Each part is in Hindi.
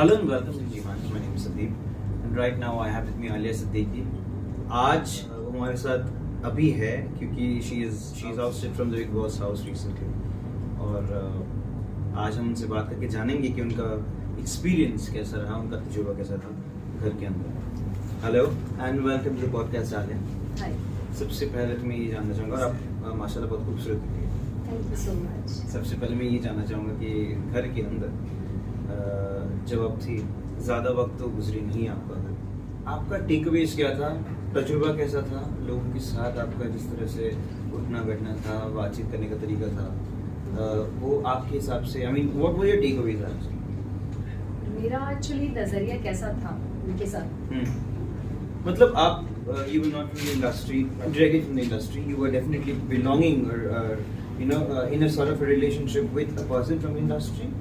Hello and welcome to G-Manch. My name is Sandeep and right now I have with me Alia Siddiqui. आज वो हमारे साथ अभी है क्योंकि she is ousted from the Big Boss house recently और आज हम उनसे बात करके जानेंगे कि उनका एक्सपीरियंस कैसा रहा, उनका तजुर्बा कैसा था घर के अंदर. Hello and welcome to the podcast Alia. Hi. सबसे पहले तो मैं ये जानना चाहूँगा, और आप माशाल्लाह बहुत खूबसूरत दिखी है. Thank you so much. सबसे पहले मैं ये जानना चाहूँगा कि घर के अंदर जब आप थी, ज़्यादा वक्त तो गुजरी नहीं आपका घर, आपका टेक अवेज क्या था, तजुर्बा कैसा था लोगों के साथ, आपका जिस तरह से उठना बैठना था, बातचीत करने का तरीका था, वो आपके हिसाब से I mean what were your takeaways? मेरा एक्चुअली नजरिया कैसा था उनके साथ, मतलब आप you were not from the industry, directly from the industry, you were definitely belonging or in a sort of a relationship with a person from industry.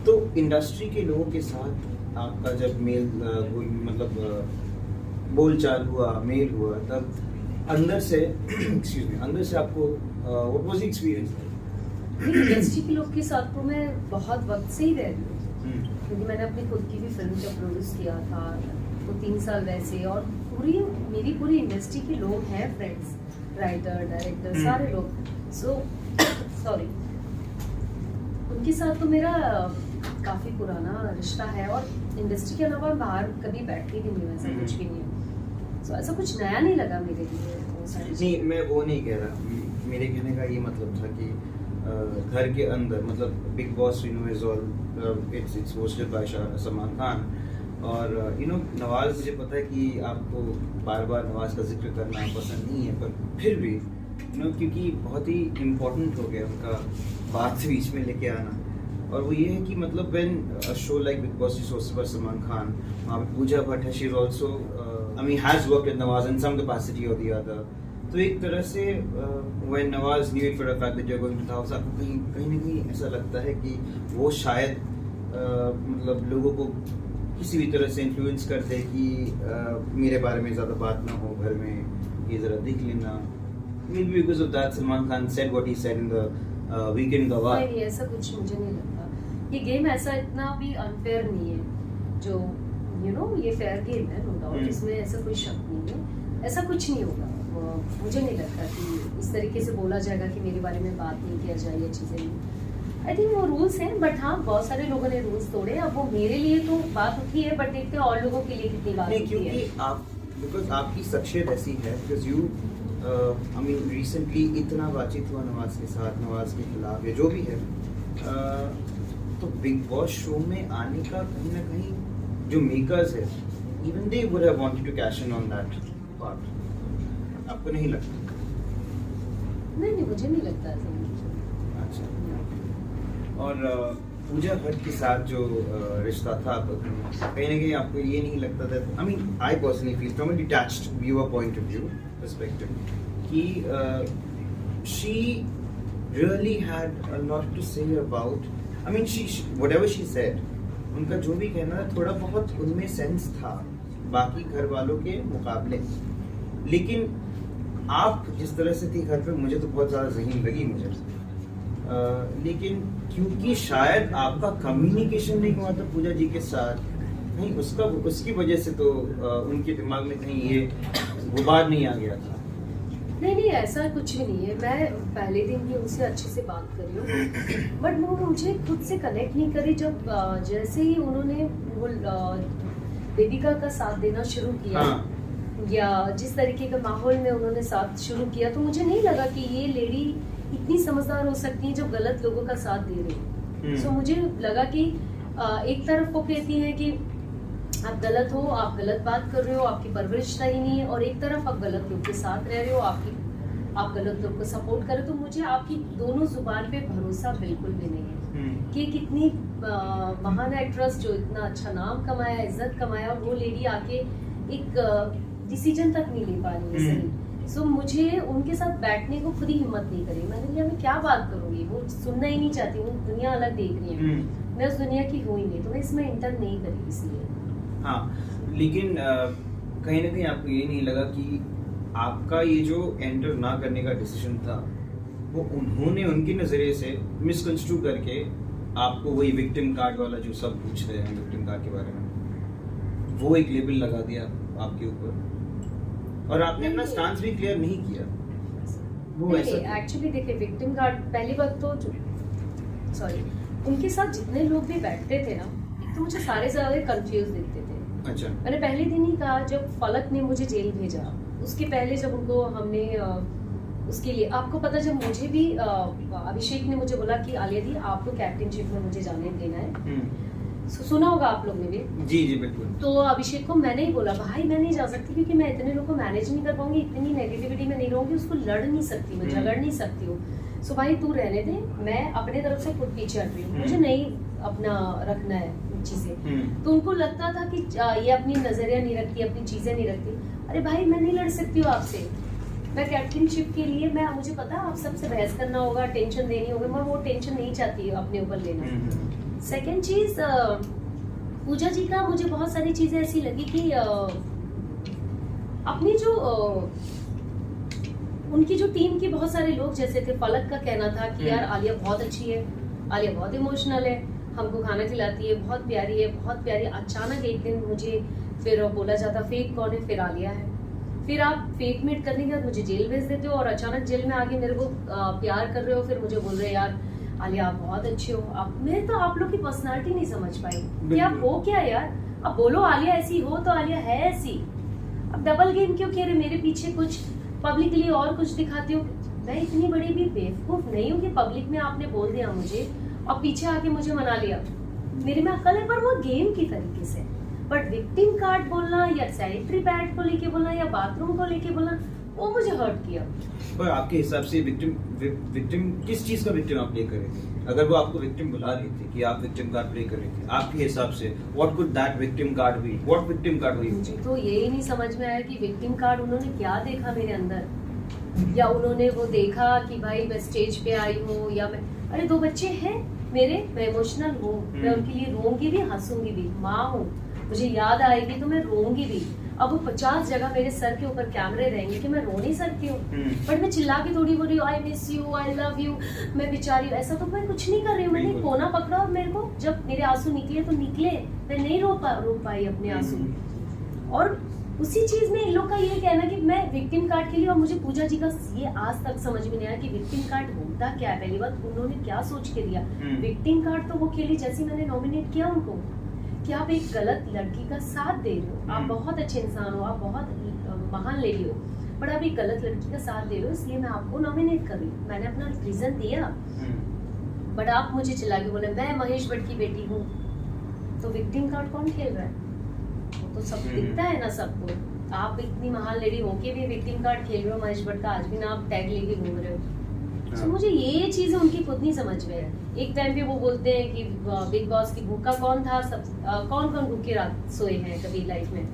तो इंडस्ट्री के लोगों के साथ आपका जब मेल मतलब बोलचाल हुआ, मेल हुआ, तब अंदर से अंदर से आपको what was the experience? Industry के लोग के साथ तो मैं बहुत वक्त से ही रह रही हूँ, क्योंकि मैंने अपनी खुद की भी फिल्म जब प्रोड्यूस किया था तो 3 साल वैसे, और मेरी पूरी इंडस्ट्री के लोग हैं, फ्रेंड्स, राइटर, डायरेक्टर, सारे लोग. सो सॉरी, उनके साथ तो मेरा काफी पुराना रिश्ता है, और इंडस्ट्री के अलावा बाहर कभी बैठती भी नहीं, वैसा कुछ भी नहीं है. सो ऐसा कुछ नया नहीं लगा मेरे लिए वो सारी नहीं, मैं वो नहीं कह रहा. मेरे कहने का ये मतलब था कि घर के अंदर मतलब big Boss is all it's hosted by Salman Khan, और नवाज, मुझे पता है कि आपको बार बार नवाज का जिक्र करना पसंद नहीं है, पर फिर भी क्योंकि बहुत ही इम्पोर्टेंट हो गया उनका बात बीच में लेके आना, और वो ये है कि मतलब when a show like Bigg Boss is hosted by Salman Khan, वहाँ पे पूजा भट्ट है, she is also I mean has worked with Nawaz in some capacity और द अदर. तो एक तरह से when Nawaz knew it for the fact that you are going to the house, आपको कहीं ना कहीं ऐसा लगता है कि वो शायद मतलब लोगों को किसी भी तरह से इन्फ्लुएंस कर दे कि मेरे बारे में ज़्यादा बात ना हो घर में, ये ज़रा देख लेना. Maybe because of that, Salman Khan said what he said in the Weekend Gawar. नहीं, ऐसा कुछ मुझे नहीं लगता. ये गेम ऐसा इतना भी अनफेयर नहीं है जो ये फेयर गेम है, नो डाउट, इसमें ऐसा कोई शक नहीं है, ऐसा कुछ नहीं होगा. मुझे नहीं लगता कि इस तरीके से बोला जाएगा कि मेरे बारे में बात नहीं किया जाए, ये चीज़ें नहीं. आई थिंक वो रूल्स हैं, बट हाँ, बहुत सारे लोगों ने रूल्स तोड़े. अब वो मेरे लिए तो बात उठी है, बट देखते हैं और लोगों के लिए कितनी बात होती है. क्योंकि आप बिकॉज आपकी शख्सियत ऐसी है, because you I mean recently इतना बातचीत हुआ नवाज के साथ, नवाज के खिलाफ या जो भी है, तो बिग बॉस शो में आने का कहीं ना कहीं जो मेकर्स है, even they would have wanted to cash in on that part. आपको नहीं लगता? नहीं, मुझे नहीं लगता ऐसा. अच्छा. और पूजा भट्ट के साथ जो रिश्ता था आपका, कहीं ना कहीं आपको ये नहीं लगता था, I mean I personally feel from a detached viewer point of view perspective कि she really had a lot to say about, I mean she whatever she said, उनका जो भी कहना था थोड़ा बहुत उनमें सेंस था बाकी घर वालों के मुकाबले. लेकिन आप जिस तरह से थी घर पे, मुझे तो बहुत ज़्यादा ज़हीन लगी मुझे. लेकिन क्योंकि शायद आपका कम्युनिकेशन नहीं हुआ था पूजा जी के साथ, नहीं उसकी वजह से तो उनके दिमाग में कहीं ये गुबार नहीं आ गया था. नहीं, ऐसा कुछ भी नहीं है. मैं पहले दिन ही उनसे अच्छे से बात कर रही हूँ, बट वो मुझे खुद से कनेक्ट नहीं करी. जब जैसे ही उन्होंने वो देविका का साथ देना शुरू किया, हाँ. या जिस तरीके का माहौल में उन्होंने साथ शुरू किया, तो मुझे नहीं लगा कि ये लेडी इतनी समझदार हो सकती है जो गलत लोगों का साथ दे रही है. सो मुझे लगा कि एक तरफ वो कहती है कि आप गलत हो, आप गलत बात कर रहे हो, आपकी परवरिश सही नहीं है, और एक तरफ आप गलत लोग के साथ रह रहे हो, आप गलत लोग को सपोर्ट कर रहे हो. तो मुझे आपकी दोनों जुबान पे भरोसा बिल्कुल भी नहीं है कि कितनी महान एक्ट्रेस जो इतना अच्छा नाम कमाया, इज्जत कमाया, वो लेडी आके एक डिसीजन तक नहीं ले पा रही है सही. सो मुझे उनके साथ बैठने को खुद ही हिम्मत नहीं करी. मैंने कहा मैं क्या बात करूंगी, वो सुनना ही नहीं चाहती, वो दुनिया अलग देख रही है, मैं उस दुनिया की हुई नहीं, तो मैं इसमें इंटर नहीं करी इसलिए. हाँ, लेकिन कहीं ना कहीं आपको ये नहीं लगा कि आपका ये जो एंटर ना करने का डिसीजन था, वो उन्होंने उनके नज़रिए से मिसकंस्ट्रू करके आपको वही विक्टिम कार्ड वाला जो सब पूछ रहे हैं विक्टिम कार्ड के बारे में, वो एक लेबल लगा दिया आपके ऊपर और आपने अपना स्टांस भी क्लियर नहीं किया। वो ऐसा एक्चुअली देखिए विक्टिम कार्ड पहली बात तो सॉरी उनके साथ जितने लोग भी बैठते थे ना, तो मुझे सारे ज्यादा कंफ्यूज दिखते थे। अच्छा। मैंने पहले दिन ही कहा जब फलक ने मुझे जेल भेजा, उसके पहले जब उनको हमने उसके लिए आपको पता जब मुझे भी अभिषेक ने मुझे बोला कि आलिया दी आपको कैप्टनशिप में मुझे जाने देना है, सुना होगा आप लोग ने भी। जी जी बिल्कुल। तो अभिषेक को मैंने ही बोला भाई मैं नहीं जा सकती क्योंकि मैं इतने लोग को मैनेज नहीं कर पाऊंगी, इतनी नेगेटिविटी में नहीं रहूंगी, उसको लड़ नहीं सकती मैं, झगड़ नहीं सकती हूँ। सो भाई तू रहने दे, मैं अपने तरफ से खुद पीछे हट रही हूँ, मुझे नहीं अपना रखना है चीजें। तो उनको लगता था कि ये अपनी नजरिया नहीं रखती, अपनी चीजें नहीं रखती। अरे भाई मैं नहीं लड़ सकती हूँ आपसे, मैं कैप्टनशिप के लिए मुझे पता है आप सबसे बहस करना होगा, टेंशन देनी होगी, मैं वो टेंशन नहीं चाहती अपने ऊपर लेना। सेकेंड चीज पूजा जी का मुझे बहुत सारी चीजें ऐसी लगी कि अपनी जो उनकी जो टीम की बहुत सारे लोग जैसे थे, फलक का कहना था कि यार आलिया बहुत अच्छी है, आलिया बहुत इमोशनल है, हमको खाना खिलाती है, बहुत प्यारी है, बहुत प्यारी। अचानक एक दिन मुझे फिर बोला जाता फेक कौन है, फिर आलिया है। फिर आप फेक मीट करने के बाद मुझे जेल भेज देते हो और अचानक जेल में आके मेरे को प्यार कर रहे हो, फिर मुझे बोल रहे यार आलिया आप बहुत अच्छे हो। मैं तो आप लोग की पर्सनालिटी नहीं समझ पाई कि आप हो क्या यार। अब बोलो आलिया ऐसी हो तो आलिया है ऐसी, अब डबल गेम क्यों खेल रहे, मेरे पीछे कुछ पब्लिक के लिए और कुछ दिखाती हो। मैं इतनी बड़ी भी बेवकूफ नहीं हूँ कि पब्लिक में आपने बोल दिया मुझे और पीछे आके मुझे मना लिया, मेरे में अक्ल है, पर वो गेम की तरीके से। बट विक्टिम कार्ड बोलना या सैनिटरी पैड को लेके बोलना या बाथरूम को लेके बोलना, वो मुझे हर्ट किया। पर आपके हिसाब से विक्टिम किस चीज का विक्टिम आप प्ले कर रहे थे? अगर वो आपको विक्टिम बुला रही थी कि आप विक्टिम कार्ड प्ले कर रहे थे, आपके हिसाब से what could that victim card be? What victim card हुई? मुझे तो यही नहीं समझ में आया कि विक्टिम कार्ड उन्होंने क्या देखा मेरे अंदर, या उन्होंने वो देखा कि भाई मैं स्टेज पे आई हूँ, या मैं अरे 2 बच्चे हैं मेरे, मैं इमोशनल हूँ, मैं उनके लिए रोऊंगी भी हंसूंगी भी, माँ हूँ, मुझे याद आएगी तो मैं रोऊंगी भी। अब वो 50 जगह मेरे सर के ऊपर कैमरे रहेंगे कि मैं रो नहीं सकती हूँ, बट मैं चिल्ला के थोड़ी बोल रही हूँ I miss you, I love you, मैं बेचारी हूँ, ऐसा तो मैं कुछ नहीं कर रही हूँ। मैंने कोना पकड़ा और मेरे को जब मेरे आंसू निकले तो निकले, मैं नहीं रो पाई अपने आंसू। और उसी चीज में इन लोग का ये कहना कि मैं विक्टिम कार्ड के लिए, और मुझे पूजा जी का ये आज तक समझ में नहीं आया कि विक्टिम कार्ड होता क्या है। पहली बात उन्होंने क्या सोच के दिया विक्टिम कार्ड, तो वो खेली जैसे मैंने नॉमिनेट किया उनको कि आप एक गलत लड़की का साथ दे रहे हो, आप बहुत अच्छे इंसान हो, आप बहुत महान लेडी हो, पर आप एक गलत लड़की का साथ दे रहे हो, इसलिए मैं आपको नॉमिनेट कर रही हूँ। मैंने अपना रीजन दिया, बट आप मुझे चिल्ला के बोले मैं महेश भट्ट की बेटी हूँ, तो विक्टिम कार्ड कौन खेल रहा है? वो तो सब दिखता है ना सबको। आप इतनी महान लेडी होके भी विक्टिम कार्ड खेल रहे हो महेश भट्ट का, आज भी ना आप टैग लेके घूम रहे हो। तो मुझे ये चीजें उनकी खुद नहीं समझ में है। एक टाइम पे वो बोलते हैं कि बिग बॉस की भूखा कौन था, सब कौन कौन भूखे रात सोए हैं कभी लाइफ में,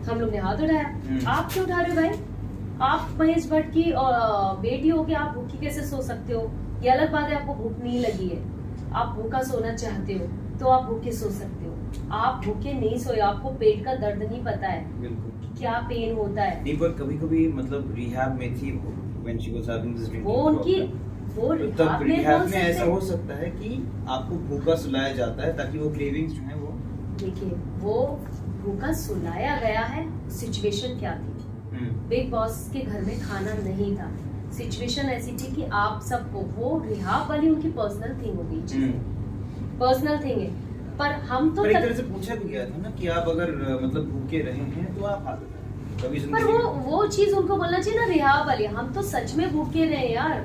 हम लोग ने हाथ उठाया। आप क्यों उठा रहे हो भाई? आप महेश भट्ट की बेटी हो के आप भूखी कैसे सो सकते हो? ये अलग बात है आपको भूख नहीं लगी है, आप भूखा सोना चाहते हो तो आप भूखे सो सकते हो। आप भूखे नहीं सोए, आपको पेट का दर्द नहीं पता है क्या पेन होता है। नहीं, पर कभी-कभी मतलब रिहैब में थी when she was having this drinking वो उनकी वो तब रिहैब में ऐसा हो सकता है कि आपको भूखा सुलाया जाता है ताकि वो क्रेविंग्स जो है वो, देखिए वो भूखा सुलाया गया है। सिचुएशन क्या थी? बिग बॉस के घर में खाना नहीं था, सिचुएशन ऐसी थी कि आप सबको, वो रिहाब वाली उनकी पर्सनल थिंग हो गई, पर्सनल थिंग है। पर हम तो एक तरह से पूछा भी गया था ना कि आप अगर मतलब भूखे रहे हैं तो आप हाथ उठाएं। पर वो चीज उनको बोलना चाहिए ना रिहाब वाली। हम तो सच में भूखे रहे यार,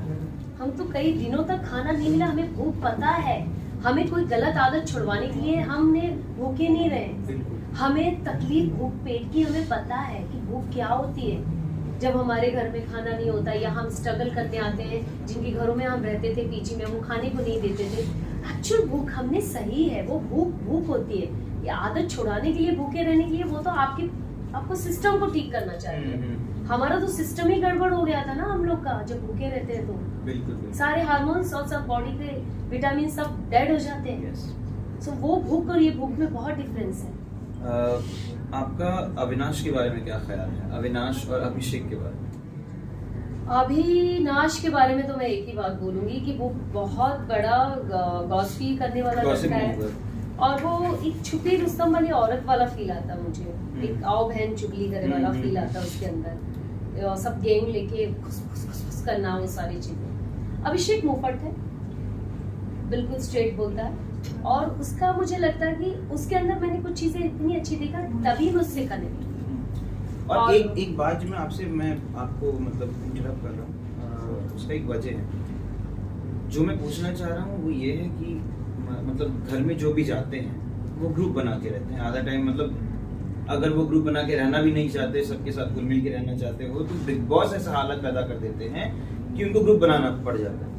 हम तो कई दिनों तक खाना नहीं मिला, हमें भूख पता है, हमें कोई गलत आदत छुड़वाने के लिए हमने भूखे नहीं रहे, हमें तकलीफ भूख पेट की हमें पता है कि भूख क्या होती है जब हमारे घर में खाना नहीं होता, या हम स्ट्रगल करते आते हैं, जिनके घरों में हम रहते थे पीछे में, वो खाने को नहीं देते थे। एक्चुअल भूख हमने सही है, वो भूख होती है। ये आदत छुड़ाने के लिए, भूखे रहने के लिए, वो तो आपको सिस्टम को ठीक करना चाहिए। हमारा तो सिस्टम ही गड़बड़ हो गया था ना हम लोग का, जब भूखे रहते हैं तो बिल्कुल सारे हार्मोन्स और सब बॉडी के विटामिन सब डेड हो जाते हैं। सो वो भूख और ये भूख में बहुत डिफरेंस है। आपका अविनाश के बारे में क्या ख्याल है? अविनाश और अभिषेक के बारे में? अभिनाश के बारे में तो मैं एक ही बात बोलूंगी कि वो बहुत बड़ा गॉसिपी करने वाला Gossip लड़का है, monger। और वो एक छुपी रुस्तम वाली औरत वाला फील आता मुझे, एक आओ बहन चुगली करे वाला फील आता उसके अंदर, और सब गैंग लेके घुस करना, वो सारी चीजें। अभिषेक मुफट है, बिल्कुल स्ट्रेट बोलता है, और उसका मुझे लगता है कि उसके अंदर मैंने कुछ चीजें इतनी अच्छी देखा, तभी मैं उससे कनेक्ट। और एक बात जो मैं आपको मतलब इंटरप्ट कर रहा हूँ, उसका एक वजह है जो मैं पूछना चाह रहा हूँ, वो ये है कि मतलब घर में जो भी जाते हैं वो ग्रुप बना के रहते हैं आधा टाइम, मतलब अगर वो ग्रुप बना के रहना भी नहीं चाहते, सबके साथ घुल मिल के रहना चाहते हो, तो बिग बॉस ऐसा हालत पैदा कर देते हैं कि उनको ग्रुप बनाना पड़ जाता है।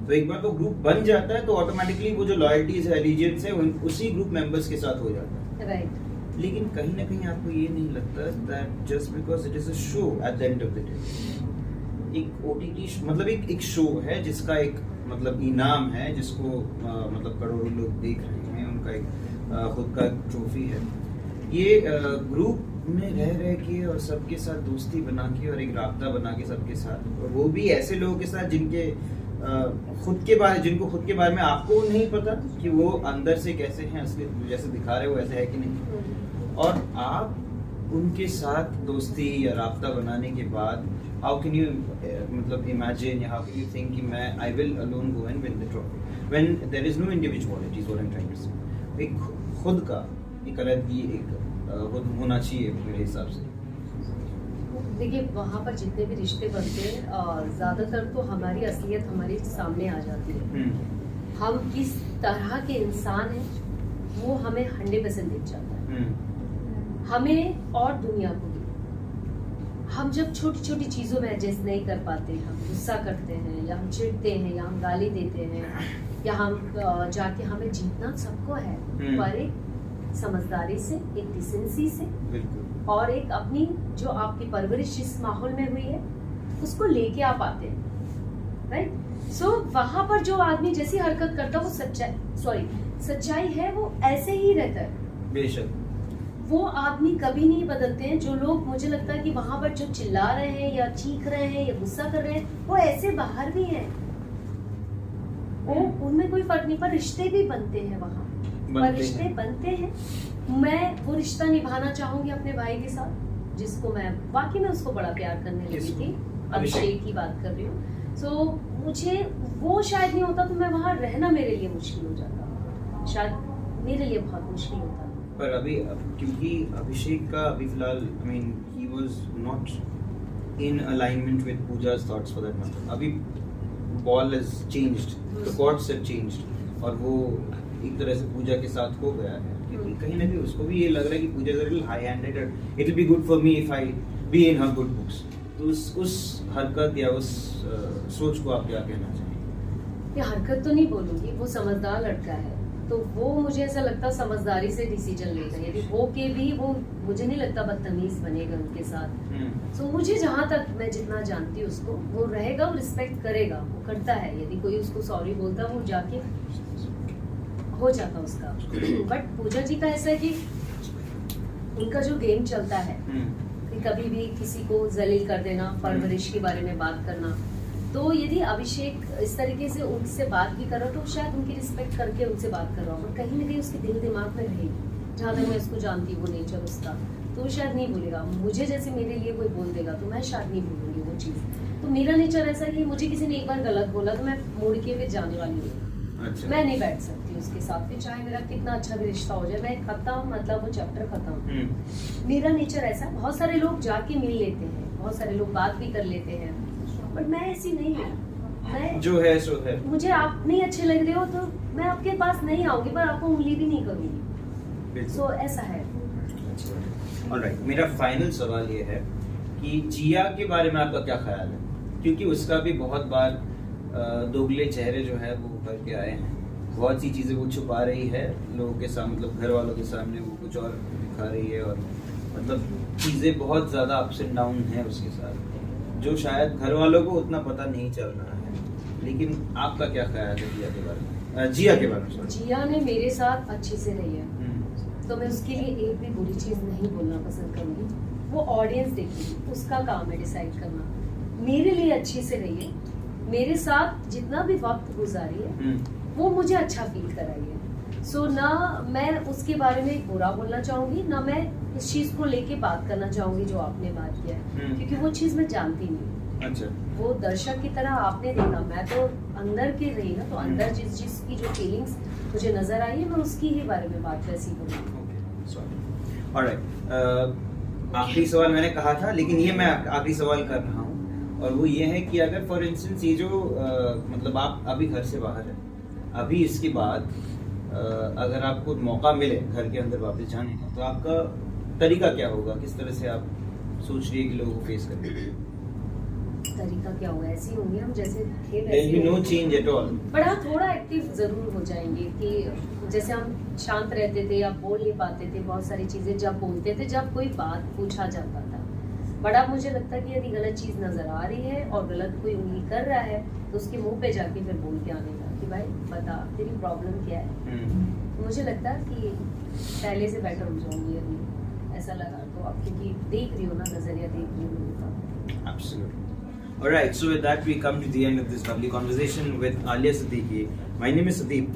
तो एक बार तो ग्रुप बन जाता है तो ऑटोमेटिकली वो जो लॉयल्टीज है, एलिजियंस है, उसी ग्रुप मेंबर्स के साथ हो जाता है। राइट। लेकिन कहीं ना कहीं आपको ये नहीं लगता that just because it is a show at the end of the day, एक ओटीटी मतलब एक शो है जिसका एक मतलब इनाम है, जिसको मतलब करोड़ों लोग देख रहे हैं, उनका एक खुद का ट्रॉफी है। ये ग्रुप में रह के और सबके साथ दोस्ती बना के और एक राब्ता बना के सबके साथ, और वो भी ऐसे लोगों के साथ जिनको खुद के बारे में आपको नहीं पता कि वो अंदर से कैसे हैं, असली जैसे दिखा रहे हो वैसे है कि नहीं, और आप उनके साथ दोस्ती या राब्ता बनाने के बाद हाउ कैन यू मतलब इमेजिन या हाउ कैन यू थिंक कि मैं I will alone go and win the trophy when there is no individuality, is what I am trying to say. एक खुद का एक अलग एक होना चाहिए मेरे हिसाब से। देखिए वहाँ पर जितने भी रिश्ते बनते हैं, ज्यादातर तो हमारी असलियत हमारे सामने आ जाती है। हम किस तरह के इंसान हैं वो हमें 100% दिख जाता है, हमें और दुनिया को भी। हम जब छोटी छोटी चीजों में एडजस्ट नहीं कर पाते, हम गुस्सा करते हैं या हम चिढ़ते हैं या हम गाली देते हैं या हम जाके हमें जीतना सबको है, पर एक समझदारी से, एक डिसेंसी से, और एक अपनी जो आपकी परवरिश जिस माहौल में हुई है उसको लेके आप आते हैं, राइट। सो वहां पर जो आदमी जैसी हरकत करता है वो सच्चाई है, वो ऐसे ही रहता है बेशक। वो आदमी कभी नहीं बदलते हैं। जो लोग मुझे लगता है कि वहां पर जो चिल्ला रहे हैं या चीख रहे हैं या गुस्सा कर रहे हैं, वो ऐसे बाहर भी हैं, वो उनमें कोई फर्क नहीं, पर रिश्ते भी बनते हैं वहाँ, पर रिश्ते बनते हैं। मैं वो रिश्ता निभाना चाहूंगी अपने भाई के साथ, जिसको मैं वाकई में उसको बड़ा प्यार करने लगी थी, अभिषेक की बात कर रही हूँ। सो मुझे वो शायद नहीं होता तो मैं वहाँ रहना मेरे लिए मुश्किल हो जाता, शायद मेरे लिए बहुत मुश्किल होता। पर अभी क्योंकि अभिषेक का अभी फिलहाल I mean he was not in alignment with Pooja's thoughts for that matter. अभी ball has changed, the cords have changed, और वो एक तरह से पूजा के साथ हो गया है। क्योंकि कहीं ना कहीं उसको भी ये लग रहा है कि Pooja is a little high handed, it will be good for me if I be in her good books. तो उस हरकत या उस सोच को आप क्या कहना चाहेंगे? ये हरकत तो नहीं बोलूंगी, वो समझदार लड़का है, तो वो मुझे ऐसा लगता समझदारी से डिसीजन लेगा। यदि हो के भी वो मुझे नहीं लगता बदतमीज बनेगा उनके साथ। सो मुझे जहाँ तक मैं जितना जानती हूँ उसको, वो रहेगा, वो रिस्पेक्ट करेगा, वो करता है। यदि कोई उसको सॉरी बोलता वो जाके हो जाता उसका। बट पूजा जी का ऐसा है कि उनका जो गेम चलता है कि कभी भी किसी को जलील कर देना, परवरिश के बारे में बात करना, तो यदि अभिषेक इस तरीके से उनसे बात भी कर रहा तो शायद उनकी रिस्पेक्ट करके उनसे बात कर रहा हूँ, कहीं ना कहीं उसके दिल दिमाग में रहेगी। जहाँ तक मैं उसको जानती हूँ वो नेचर उसका, तो वो शायद नहीं भूलेगा। मुझे जैसे मेरे लिए कोई बोल देगा तो मैं शायद नहीं भूलूंगी वो चीज़। तो मेरा नेचर ऐसा है कि मुझे किसी ने एक बार गलत बोला तो मैं मुड़ के फिर जाने वाली हूँ। अच्छा। मैं नहीं बैठ सकती उसके साथ, फिर चाहे मेरा कितना अच्छा भी रिश्ता हो जाए, मैं खत्म, मतलब वो चैप्टर खत्म। मेरा नेचर ऐसा। बहुत सारे लोग जाके मिल लेते हैं, बहुत सारे लोग बात भी कर लेते हैं, बट मैं ऐसी नहीं हूँ। मैं जो है सो है। मुझे आप नहीं अच्छे लग रहे हो तो मैं आपके पास नहीं आऊंगी, पर आपको उंगली भी नहीं करूंगी। सो ऐसा है। ऑलराइट, मेरा फाइनल सवाल ये है कि जिया के बारे में आपका क्या ख्याल है? क्योंकि उसका भी बहुत बार दोगले चेहरे जो है वो उभर के आए हैं, बहुत सी चीज़ें वो छुपा रही है लोगों के सामने, मतलब घर वालों के सामने वो कुछ और दिखा रही है, और मतलब चीज़ें बहुत ज़्यादा अप्स एंड डाउन है उसके साथ, जो शायद घर वालों को उतना पता नहीं चल रहा है। लेकिन आपका क्या ख्याल है जिया के बारे में? जिया के बारे में जिया ने मेरे साथ अच्छे से रही है, तो मैं उसके लिए एक भी बुरी चीज़ नहीं बोलना पसंद करूँगी। वो ऑडियंस देखेगी, उसका काम है डिसाइड करना। मेरे लिए अच्छी से रही है, मेरे साथ जितना भी वक्त गुजारी है वो मुझे अच्छा फील कराई है। सो ना मैं उसके बारे में बुरा बोलना चाहूंगी, ना मैं इस चीज को लेके बात करना चाहूंगी जो आपने बात किया है, क्योंकि वो चीज मैं जानती नहीं। अच्छा, वो दर्शक की तरह आपने देखा, मैं तो अंदर के रही ना, तो अंदर जिसकी जो फीलिंग्स मुझे नजर आई है मैं उसकी ही बारे में बात वैसी बोलूँगी। सॉरी। ऑलराइट, आखिरी सवाल मैंने कहा था, लेकिन ये मैं आखिरी सवाल कर रहा हूँ, और वो ये है कि अगर फॉर इंस्टेंस ये जो मतलब आप अभी घर से बाहर हैं, अभी इसके बाद अगर आपको मौका मिले घर के अंदर वापस जाने का, तो आपका तरीका क्या होगा? किस तरह से आप सोच रही है कि लोगों को फेस करेंगे? तरीका क्या होगा? ऐसे ही होंगे हम जैसे थे There will be no change at all. पर हाँ थोड़ा एक्टिव जरूर हो जाएंगे कि जैसे हम शांत रहते थे या बोल नहीं पाते थे बहुत सारी चीजें, जब बोलते थे जब कोई बात पूछा जाता था। बट अब मुझे लगता है कि यदि गलत चीज नजर आ रही है और गलत कोई उंगली कर रहा है तो उसके मुंह पे जाके फिर बोल के आने का कि भाई बता तेरी प्रॉब्लम क्या है। तो मुझे लगता है कि पहले से बेटर हो जाऊंगी यदि ऐसा लगा तो आप, क्योंकि देख रही हो ना, नजरिया देख रही हो लोगों का। Absolutely. All right, so with that we come to the end of this lovely conversation with Alia Siddiqui. My name is Sudeep.